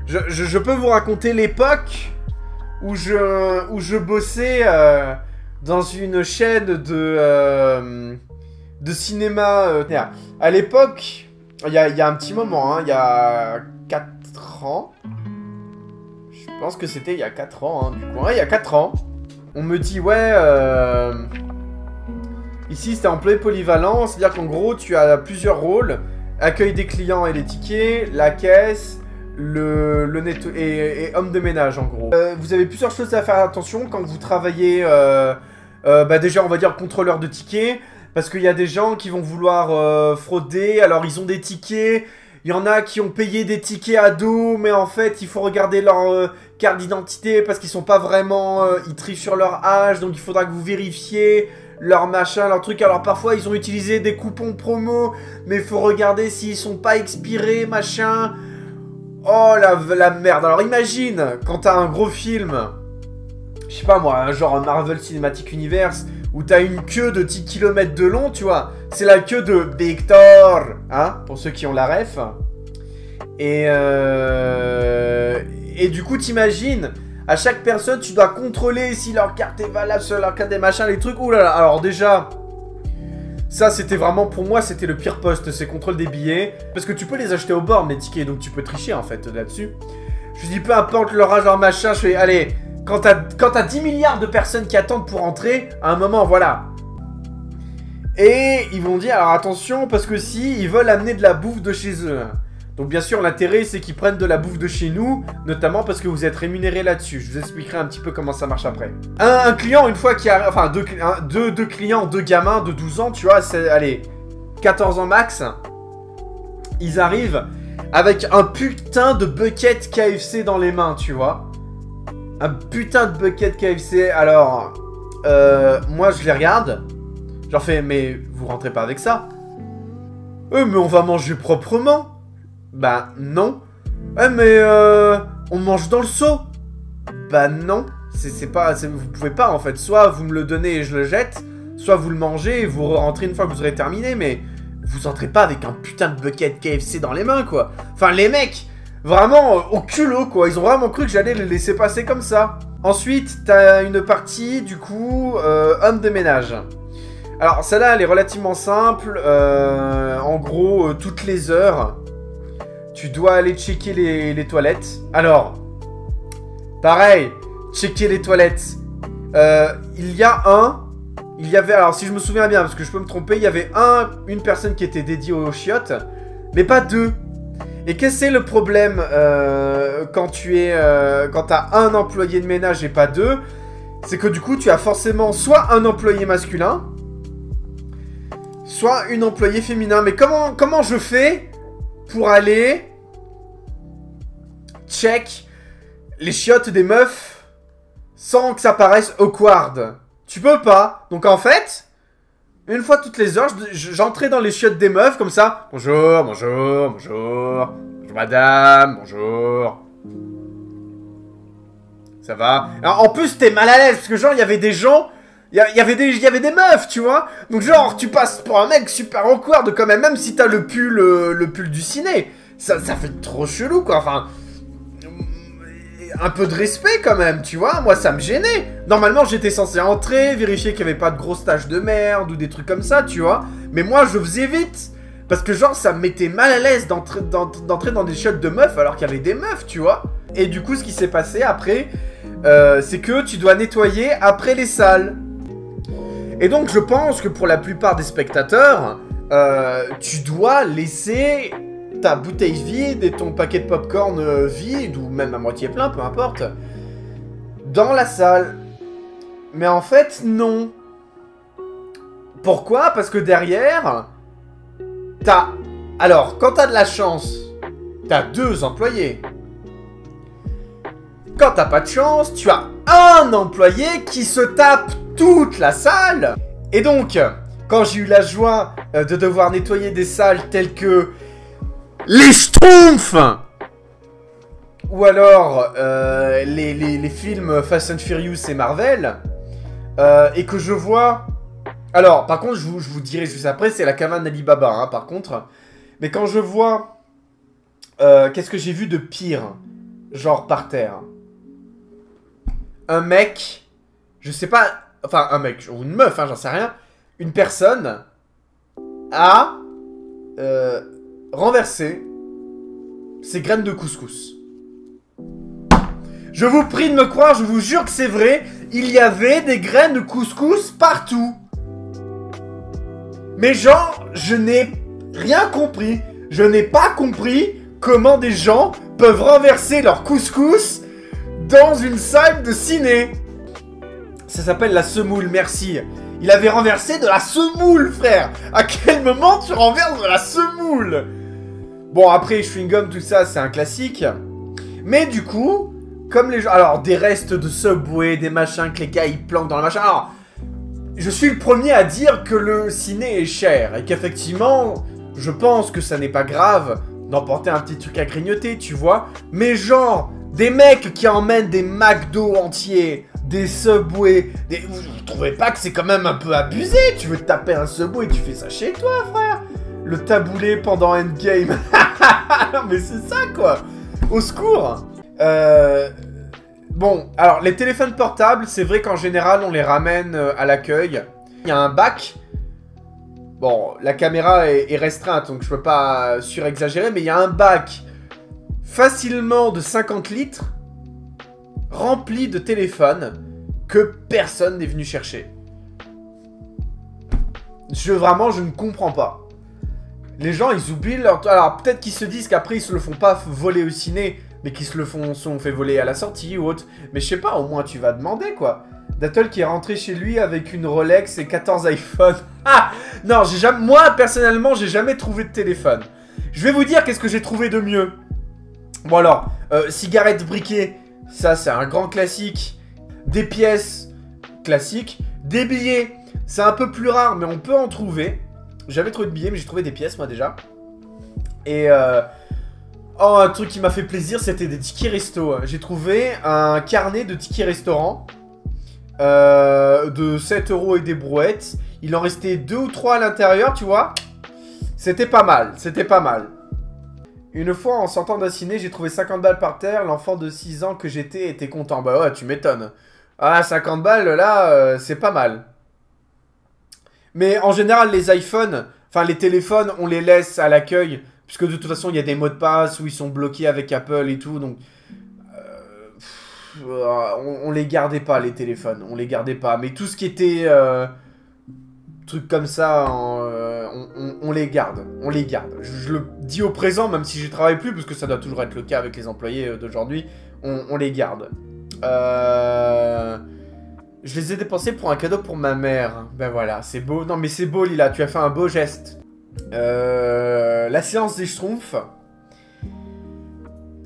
Je peux vous raconter l'époque où je bossais dans une chaîne de cinéma. À l'époque, il y a un petit moment, hein, il y a 4 ans. Je pense que c'était il y a 4 ans, hein, du coup. Ouais, il y a 4 ans. On me dit, ouais, ici c'était employé polyvalent, c'est-à-dire qu'en gros, tu as plusieurs rôles. Accueil des clients et les tickets, la caisse, et homme de ménage, en gros. Vous avez plusieurs choses à faire attention quand vous travaillez, déjà, on va dire, contrôleur de tickets. Parce qu'il y a des gens qui vont vouloir frauder, alors ils ont des tickets. Il y en a qui ont payé des tickets à dos, mais en fait, il faut regarder leur carte d'identité parce qu'ils sont pas vraiment... ils trichent sur leur âge, donc il faudra que vous vérifiez leur machin, leur truc. Alors parfois, ils ont utilisé des coupons promo, mais il faut regarder s'ils sont pas expirés, machin. Oh, la merde. Alors imagine, quand t'as un gros film, je sais pas moi, genre un Marvel Cinematic Universe, où t'as une queue de 10 km de long, tu vois. C'est la queue de Victor, hein, pour ceux qui ont la ref. Et du coup, t'imagines, à chaque personne, tu dois contrôler si leur carte est valable sur leur carte des machins, les trucs. Ouh là là, alors déjà, ça c'était vraiment, pour moi, c'était le pire poste, c'est contrôle des billets. Parce que tu peux les acheter au bord, les tickets, donc tu peux tricher, en fait, là-dessus. Je dis, peu importe leur âge, leur machin, je fais, allez... Quand t'as 10 milliards de personnes qui attendent pour entrer, à un moment, voilà. Et ils vont dire, alors attention, parce que si, ils veulent amener de la bouffe de chez eux. Donc bien sûr, l'intérêt, c'est qu'ils prennent de la bouffe de chez nous, notamment parce que vous êtes rémunérés là-dessus. Je vous expliquerai un petit peu comment ça marche après. Un client, une fois qu'il y a... Enfin, deux clients, 2 gamins de 12 ans, tu vois, c'est... Allez, 14 ans max. Ils arrivent avec un putain de bucket KFC dans les mains, tu vois. Un putain de bucket KFC. Alors, moi je les regarde. Je leur fais, mais vous rentrez pas avec ça? Mais on va manger proprement. Bah non. Mais on mange dans le seau. Bah non. C'est pas, vous pouvez pas en fait. Soit vous me le donnez et je le jette, soit vous le mangez et vous rentrez une fois que vous aurez terminé. Mais vous entrez pas avec un putain de bucket KFC dans les mains, quoi. Enfin, les mecs, vraiment au culot, quoi. Ils ont vraiment cru que j'allais les laisser passer comme ça. Ensuite, t'as une partie, du coup, homme de ménage. Alors, celle-là, elle est relativement simple. En gros, toutes les heures, tu dois aller checker les toilettes. Alors, pareil, checker les toilettes. Il y avait, alors si je me souviens bien, parce que je peux me tromper, il y avait une personne qui était dédiée aux chiottes, mais pas 2. Et qu'est-ce que c'est le problème quand t'as un employé de ménage et pas 2? C'est que du coup, tu as forcément soit un employé masculin, soit une employée féminin. Mais comment je fais pour aller check les chiottes des meufs sans que ça paraisse awkward? Tu peux pas. Donc en fait, une fois toutes les heures, j'entrais dans les chiottes des meufs comme ça. Bonjour, bonjour, bonjour. Bonjour madame, bonjour. Ça va? Alors en plus, t'es mal à l'aise parce que genre, il y avait des gens... Il y avait des meufs, tu vois. Donc genre, tu passes pour un mec super awkward quand même si t'as le pull du ciné. Ça fait trop chelou, quoi. Enfin... Un peu de respect quand même, tu vois. Moi, ça me gênait. Normalement, j'étais censé entrer, vérifier qu'il n'y avait pas de grosses taches de merde ou des trucs comme ça, tu vois. Mais moi, je faisais vite. Parce que genre, ça me mettait mal à l'aise d'entrer dans des chiottes de meufs alors qu'il y avait des meufs, tu vois. Et du coup, ce qui s'est passé après, c'est que tu dois nettoyer après les salles. Et donc, je pense que pour la plupart des spectateurs, tu dois laisser... ta bouteille vide et ton paquet de popcorn vide, ou même à moitié plein, peu importe, dans la salle. Mais en fait, non. Pourquoi? Parce que derrière, t'as... Alors, quand t'as de la chance, t'as 2 employés. Quand t'as pas de chance, tu as un employé qui se tape toute la salle. Et donc, quand j'ai eu la joie de devoir nettoyer des salles telles que... les Schtroumpfs, ou alors les films Fast and Furious et Marvel, et que je vois... Alors, par contre, je vous dirai juste après, c'est la cabane d'Alibaba, hein, par contre. Mais quand je vois... qu'est-ce que j'ai vu de pire? genre par terre. Un mec, je sais pas, enfin un mec, ou une meuf, hein, j'en sais rien, une personne a renversé ses graines de couscous. Je vous prie de me croire, je vous jure que c'est vrai, il y avait des graines de couscous partout. Mais genre, je n'ai rien compris. Je n'ai pas compris comment des gens peuvent renverser leur couscous dans une salle de ciné. Ça s'appelle la semoule, merci. Il avait renversé de la semoule, frère. À quel moment tu renverses de la semoule? Bon, après, chewing-gum, tout ça, c'est un classique. Mais du coup, comme les gens... Alors, des restes de Subway, des machins que les gars, ils planquent dans le machin. Alors, je suis le premier à dire que le ciné est cher. Et qu'effectivement, je pense que ça n'est pas grave d'emporter un petit truc à grignoter, tu vois. Mais genre, des mecs qui emmènent des McDo entiers, des Subway, des... Vous trouvez pas que c'est quand même un peu abusé? Tu veux te taper un Subway et tu fais ça chez toi, frère? Le taboulé pendant Endgame. Non mais c'est ça, quoi. Au secours. Bon, alors, les téléphones portables, c'est vrai qu'en général, on les ramène à l'accueil. Il y a un bac. Bon, la caméra est restreinte, donc je peux pas surexagérer, mais il y a un bac facilement de 50 litres rempli de téléphones que personne n'est venu chercher. Vraiment, je ne comprends pas. Les gens, ils oublient leur... Alors, peut-être qu'ils se disent qu'après, ils se le font pas voler au ciné, mais qu'ils se le sont fait voler à la sortie ou autre. Mais je sais pas, au moins, tu vas demander, quoi. Dattel qui est rentré chez lui avec une Rolex et 14 iPhones. Ah! Non, moi, personnellement, j'ai jamais trouvé de téléphone. Je vais vous dire qu'est-ce que j'ai trouvé de mieux. Bon, alors, cigarettes briquées, ça, c'est un grand classique. Des pièces, classiques. Des billets, c'est un peu plus rare, mais on peut en trouver. J'avais trouvé de billets, mais j'ai trouvé des pièces, moi, déjà. Et, oh, un truc qui m'a fait plaisir, c'était des tickets resto. J'ai trouvé un carnet de tickets restaurant de 7 € et des brouettes. Il en restait 2 ou 3 à l'intérieur, tu vois. C'était pas mal, c'était pas mal. Une fois, en sortant d'un ciné, j'ai trouvé 50 balles par terre. L'enfant de 6 ans que j'étais était content. Bah ouais, tu m'étonnes. Ah, 50 balles, là, c'est pas mal. Mais en général, les iPhones, enfin les téléphones, on les laisse à l'accueil. Puisque de toute façon, il y a des mots de passe où ils sont bloqués avec Apple et tout. Donc, on les gardait pas, les téléphones. On les gardait pas. Mais tout ce qui était trucs comme ça, on les garde. On les garde. Je le dis au présent, même si je travaille plus, parce que ça doit toujours être le cas avec les employés d'aujourd'hui. On les garde. Je les ai dépensés pour un cadeau pour ma mère. Ben voilà, c'est beau. Non mais c'est beau, Lila, tu as fait un beau geste. La séance des Schtroumpfs.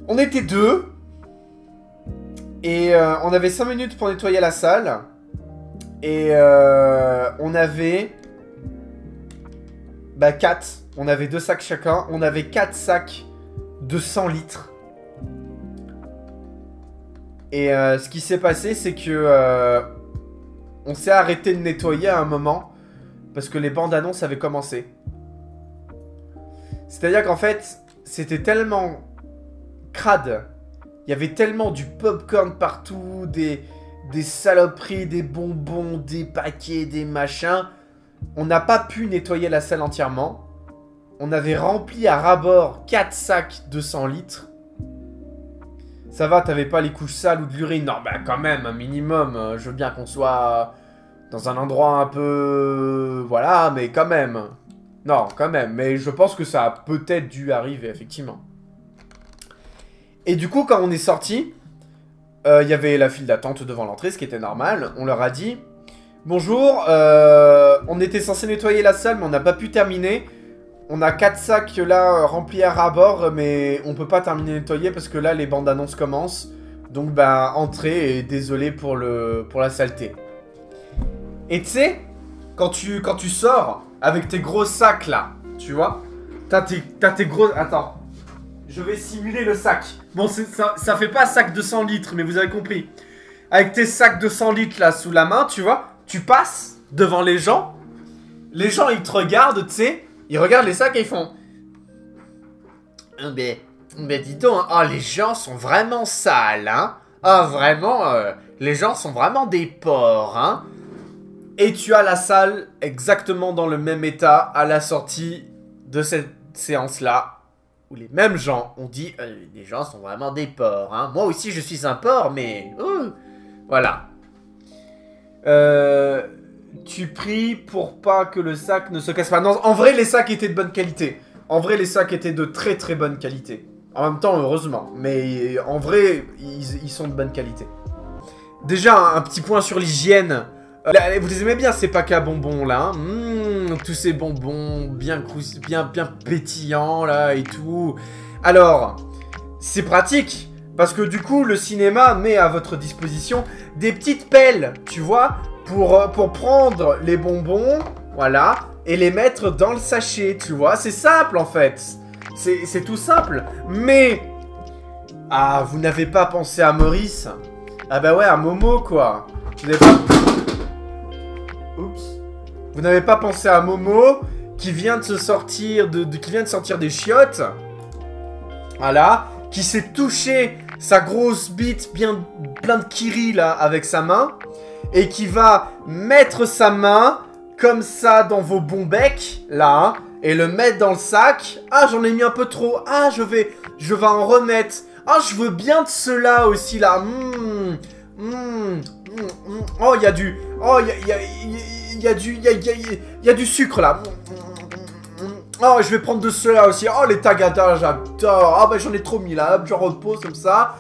On était 2. Et on avait 5 minutes pour nettoyer la salle. Et on avait... Bah 4. On avait 2 sacs chacun. On avait 4 sacs de 100 litres. Et ce qui s'est passé, c'est que... on s'est arrêté de nettoyer à un moment. Parce que les bandes annonces avaient commencé. C'est-à-dire qu'en fait, c'était tellement crade. Il y avait tellement du popcorn partout, des saloperies, des bonbons, des paquets, des machins. On n'a pas pu nettoyer la salle entièrement. On avait rempli à ras-bord 4 sacs de 100 litres. Ça va, t'avais pas les couches sales ou de l'urine. Non, bah quand même, un minimum. Je veux bien qu'on soit dans un endroit un peu... Voilà, mais quand même. Non, quand même. Mais je pense que ça a peut-être dû arriver, effectivement. Et du coup, quand on est sorti, il y avait la file d'attente devant l'entrée, ce qui était normal. On leur a dit, bonjour, on était censé nettoyer la salle, mais on n'a pas pu terminer. On a 4 sacs là remplis à ras-bord, mais on peut pas terminer de nettoyer parce que là, les bandes annonces commencent. Donc, bah, entrez et désolé pour la saleté. Et tu sais, quand tu sors avec tes gros sacs là, tu vois, t'as tes gros... Attends. Je vais simuler le sac. Bon, ça fait pas sac de 100 litres, mais vous avez compris. Avec tes sacs de 100 litres là sous la main, tu vois, tu passes devant les gens. Les gens, ils te regardent, tu sais. Ils regardent les sacs et ils font... Ben, Mais dis donc, oh, les gens sont vraiment sales, hein. Ah, vraiment, les gens sont vraiment des porcs, hein. Et tu as la salle exactement dans le même état à la sortie de cette séance-là, où les mêmes gens ont dit les gens sont vraiment des porcs, hein. Moi aussi, je suis un porc, mais... voilà. Tu pries pour pas que le sac ne se casse pas. Non, en vrai, les sacs étaient de bonne qualité. En vrai, les sacs étaient de très très bonne qualité. En même temps, heureusement. Mais en vrai, ils sont de bonne qualité. Déjà, un petit point sur l'hygiène. Vous les aimez bien ces packs à bonbons là, hein. Tous ces bonbons bien pétillants là et tout. Alors, c'est pratique. Parce que du coup, le cinéma met à votre disposition des petites pelles, tu vois, pour prendre les bonbons, voilà, et les mettre dans le sachet, tu vois. C'est simple en fait. C'est tout simple. Mais... ah, vous n'avez pas pensé à Maurice? Ah bah ouais, à Momo quoi. Vous n'avez pas... oups. Vous n'avez pas pensé à Momo qui vient de se sortir qui vient de sortir des chiottes. Voilà. Qui s'est touché sa grosse bite bien plein de kiri là avec sa main. Et qui va mettre sa main comme ça dans vos bons becs là. Et le mettre dans le sac. Ah, j'en ai mis un peu trop. Ah, je vais en remettre. Ah, je veux bien de cela aussi là. Oh, il y a du... oh, il y a du sucre là. Oh, je vais prendre de cela aussi. Oh, les tagadas, j'adore. Ah, bah j'en ai trop mis là. Hop, je repose comme ça.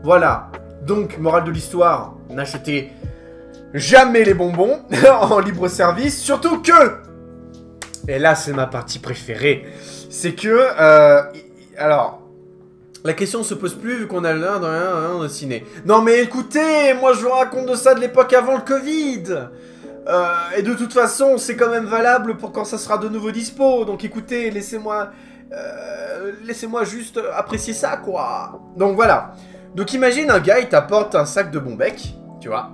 Voilà. Donc, morale de l'histoire, n'achetez jamais les bonbons en libre service. Surtout que... et là, c'est ma partie préférée. C'est que... alors... la question se pose plus vu qu'on a l'un dans le ciné. Non mais écoutez, moi je vous raconte de ça de l'époque avant le Covid. Et de toute façon, c'est quand même valable pour quand ça sera de nouveau dispo. Donc écoutez, laissez-moi juste apprécier ça, quoi. Donc voilà. Donc imagine un gars, il t'apporte un sac de Bonbec, tu vois.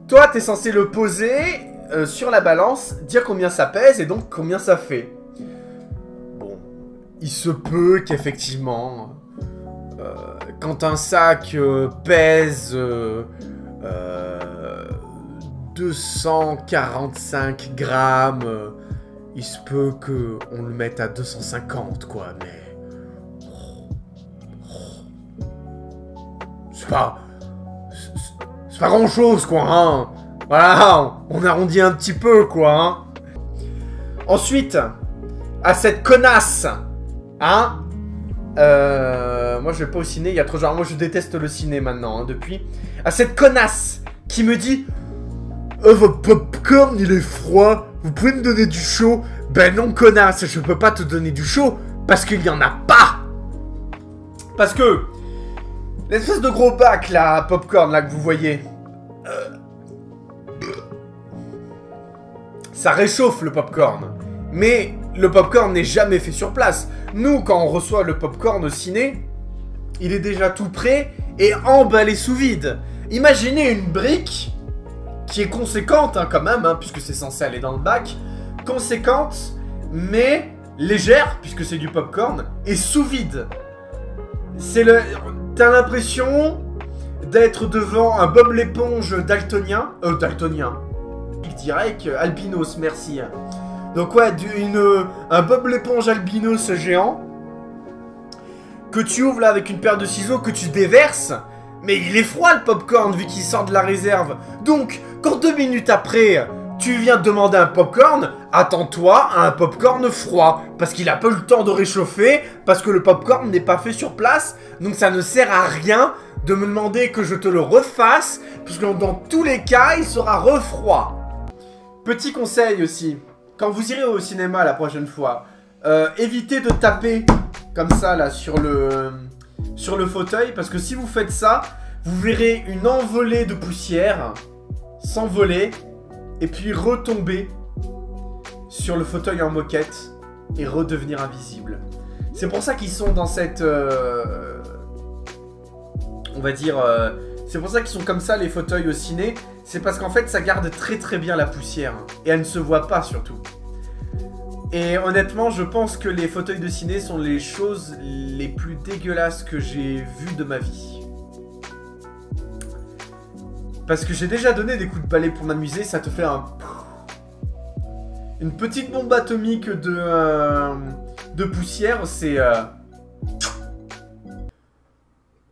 Toi, t'es censé le poser sur la balance, dire combien ça pèse et donc combien ça fait. Bon, il se peut qu'effectivement, quand un sac pèse 245 grammes, il se peut qu'on le mette à 250, quoi, mais... c'est pas grand chose, quoi, hein. Voilà, on arrondit un petit peu, quoi, hein. Ensuite, à cette connasse, hein. Moi, je vais pas au ciné, il y a trop genre... moi, je déteste le ciné, maintenant, hein, depuis. À cette connasse qui me dit... votre popcorn, il est froid. Vous pouvez me donner du chaud? Ben non, connasse, je peux pas te donner du chaud. Parce qu'il y en a pas. Parce que... l'espèce de gros bac, là, popcorn, là, que vous voyez... ça réchauffe le popcorn. Mais le popcorn n'est jamais fait sur place. Nous, quand on reçoit le popcorn au ciné, il est déjà tout prêt et emballé sous vide. Imaginez une brique qui est conséquente, hein, quand même, hein, puisque c'est censé aller dans le bac. Conséquente, mais légère, puisque c'est du popcorn, et sous vide. C'est le... t'as l'impression d'être devant un Bob l'éponge daltonien. Daltonien. Direct, albinos, merci. Donc ouais, un Bob l'éponge albinos géant. Que tu ouvres là avec une paire de ciseaux, que tu déverses. Mais il est froid le popcorn vu qu'il sort de la réserve. Donc, quand 2 minutes après, tu viens de demander un popcorn, attends-toi à un popcorn froid. Parce qu'il a pas eu le temps de réchauffer, parce que le popcorn n'est pas fait sur place. Donc ça ne sert à rien de me demander que je te le refasse, puisque dans tous les cas, il sera refroid. Petit conseil aussi, quand vous irez au cinéma la prochaine fois, évitez de taper comme ça là sur le fauteuil, parce que si vous faites ça, vous verrez une envolée de poussière s'envoler et puis retomber sur le fauteuil en moquette et redevenir invisible. C'est pour ça qu'ils sont dans cette... on va dire... c'est pour ça qu'ils sont comme ça les fauteuils au ciné. C'est parce qu'en fait ça garde très très bien la poussière. Et elle ne se voit pas surtout. Et honnêtement, je pense que les fauteuils de ciné sont les choses les plus dégueulasses que j'ai vues de ma vie. Parce que j'ai déjà donné des coups de balai pour m'amuser, ça te fait une petite bombe atomique de poussière, c'est...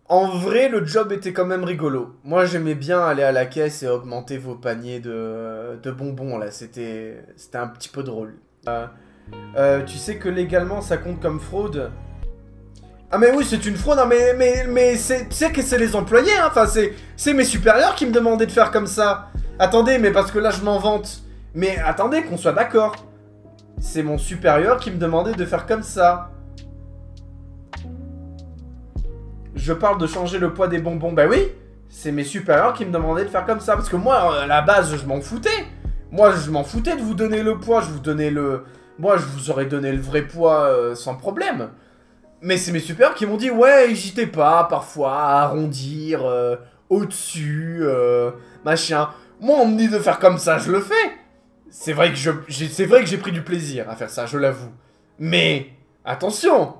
En vrai, le job était quand même rigolo. Moi, j'aimais bien aller à la caisse et augmenter vos paniers de bonbons, là. C'était un petit peu drôle. Tu sais que légalement, ça compte comme fraude? Ah mais oui, c'est une fraude, hein, mais c'est que c'est les employés, hein. Enfin, c'est mes supérieurs qui me demandaient de faire comme ça. Attendez, mais parce que là, je m'en vante. Mais attendez, qu'on soit d'accord. C'est mon supérieur qui me demandait de faire comme ça. Je parle de changer le poids des bonbons. Bah oui, c'est mes supérieurs qui me demandaient de faire comme ça. Parce que moi, à la base, je m'en foutais. Moi, je m'en foutais de vous donner le poids. Je vous donnais le... Moi, je vous aurais donné le vrai poids sans problème. Mais c'est mes supérieurs qui m'ont dit, ouais, n'hésitez pas, parfois, à arrondir au-dessus, machin. Moi, on me dit de faire comme ça, je le fais. C'est vrai que j'ai pris du plaisir à faire ça, je l'avoue. Mais, attention,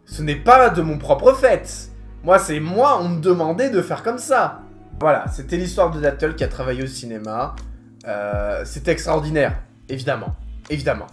ce n'est pas de mon propre fait. Moi, on me demandait de faire comme ça. Voilà, c'était l'histoire de Dattel qui a travaillé au cinéma. C'était extraordinaire, évidemment. Évidemment.